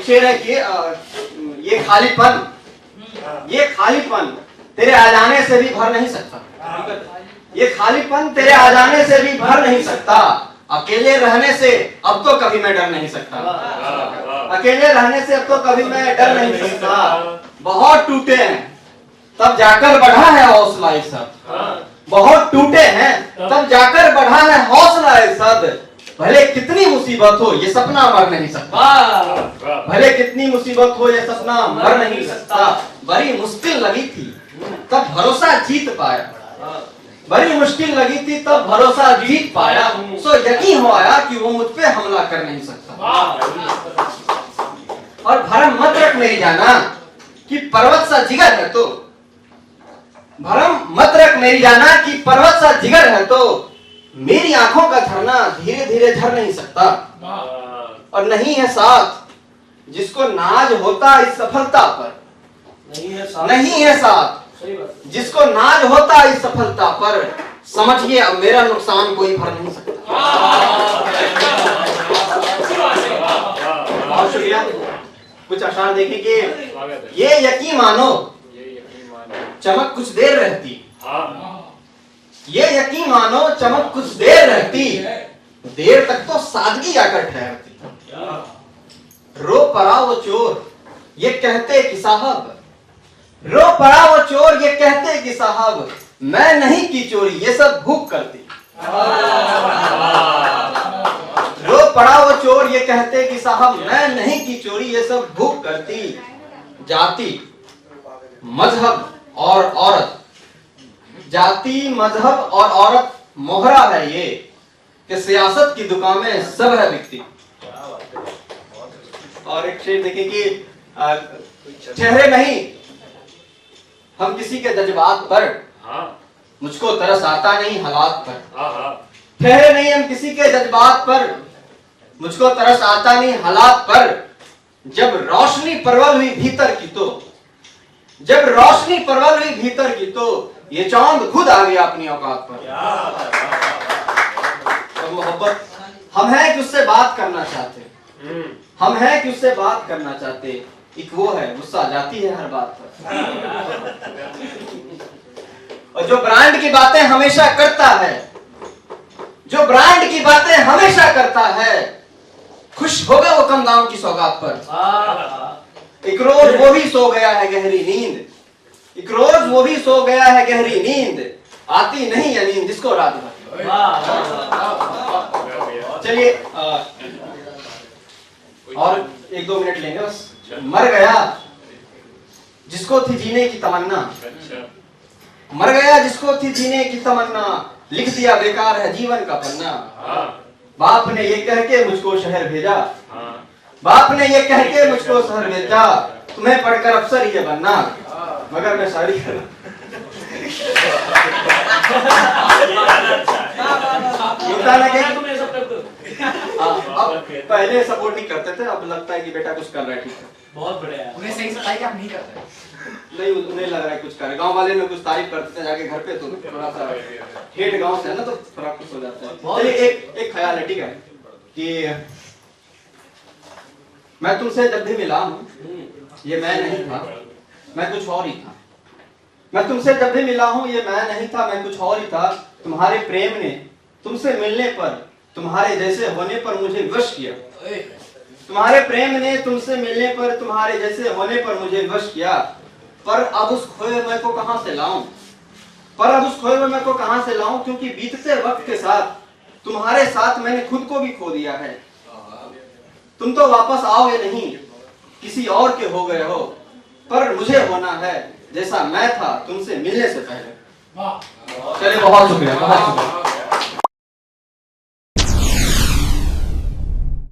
शेर है कि ये खालीपन तेरे आ जाने से भी भर नहीं सकता। ये खालीपन तेरे आ जाने से भी भर नहीं सकता। अकेले रहने से अब तो कभी मैं डर नहीं सकता। अकेले रहने से अब तो कभी मैं डर नहीं सकता। बहुत टूटे हैं तब जाकर बढ़ा है हौसला ये सब। बहुत टूटे हैं तब जाकर बढ़ा है हौसला ये सब। भले कितनी मुसीबत हो ये सपना मर नहीं सकता। भले कितनी मुसीबत हो ये सपना मर नहीं सकता। बड़ी मुश्किल लगी थी तब भरोसा जीत पाया। बड़ी मुश्किल लगी थी तब भरोसा जीत पाया। सो यकीन हो आया कि वो मुझ पे हमला कर नहीं सकता। और भरम मत रख मेरी जाना कि पर्वत सा जिगर है तो। भरम मत रख मेरी जाना कि पर्वत सा जिगर है तो मेरी आंखों का झरना धीरे धीरे झर नहीं सकता। और नहीं है साथ जिसको नाज होता इस सफलता पर। नहीं है साथ जिसको नाज होता इस सफलता पर। समझिए अब मेरा नुकसान कोई भर नहीं सकता। बहुत शुक्रिया। कुछ अशार देखें कि ये यकीन मानो चमक कुछ देर रहती। ये यकीन मानो चमक कुछ देर रहती। देर तक तो सादगी आकर ठहरती। रो पड़ा वो चोर ये कहते कि साहब। रो पड़ा वो चोर ये कहते कि साहब मैं नहीं की चोरी ये सब भूख करती। रो पड़ा वो चोर ये कहते कि साहब मैं नहीं की चोरी ये सब भूख करती। जाति मजहब और औरत। जाति मजहब और औरत मोहरा है ये कि सियासत की दुकान में सब है बिकती। और एक शेर देखिए कि चेहरे नहीं हम किसी के जज्बात पर। मुझको तरस आता नहीं हालात पर। ठहरे नहीं हम किसी के जज्बात पर। मुझको तरस आता नहीं हालात पर। जब रोशनी परवल हुई भीतर की तो। जब रोशनी परवल हुई भीतर की तो ये चांद खुद आ गया अपनी औकात पर। और मोहब्बत हम हैं कि उससे बात करना चाहते। हम हैं कि उससे बात करना चाहते। एक वो है गुस्सा जाती है हर बात पर। और जो ब्रांड की बातें हमेशा करता है। जो ब्रांड की बातें हमेशा करता है खुश हो गए वो कम दाम की सौगात पर। एक रोज वो भी सो गया है गहरी नींद। एक रोज वो भी सो गया है गहरी नींद। आती नहीं है नींद जिसको रात भर। चलिए और 1-2 मिनट लेंगे बस। मर गया जिसको थी जीने की तमन्ना। मर गया जिसको थी जीने की तमन्ना। लिख दिया बेकार है जीवन का पन्ना। बाप ने ये कह के मुझको शहर भेजा। बाप ने ये कह के मुझको शहर भेजा। तुम्हें पढ़कर अफसर ये बनना। मगर मैं शायरी कर अब पहले सपोर्ट नहीं करते थे अब लगता है कि बेटा कुछ कर रहा है। ठीक है बहुत बढ़िया। उन्हें सही से बताइए आप नहीं करते। नहीं उन्हें लग रहा है कुछ कर रहे। गांव वाले में कुछ तारीफ करते थे जाके घर पे तो थोड़ा सा हेट गांव से है ना तो थोड़ा कुछ हो जाता है। चलिए एक ख्याल है ठीक है कि मैं तुमसे जब भी मिला हूँ ये मैं नहीं था मैं कुछ और ही था। मैं तुमसे जब भी मिला हूँ ये मैं नहीं था मैं कुछ और ही था। तुम्हारे प्रेम ने तुमसे मिलने पर तुम्हारे जैसे होने पर मुझे वश किया। तुम्हारे प्रेम ने तुमसे मिलने पर तुम्हारे जैसे होने पर मुझे वश किया। पर अब उस खोए मैं को कहां से लाऊं। पर अब उस खोए मैं को कहां से लाऊं क्योंकि बीतते वक्त के साथ तुम्हारे साथ मैंने खुद को भी खो दिया है। तुम तो वापस आओगे नहीं किसी और के हो गए हो। पर मुझे होना है जैसा मैं था तुमसे मिलने से पहले। चलिए बहुत शुक्रिया बहुत शुक्रिया।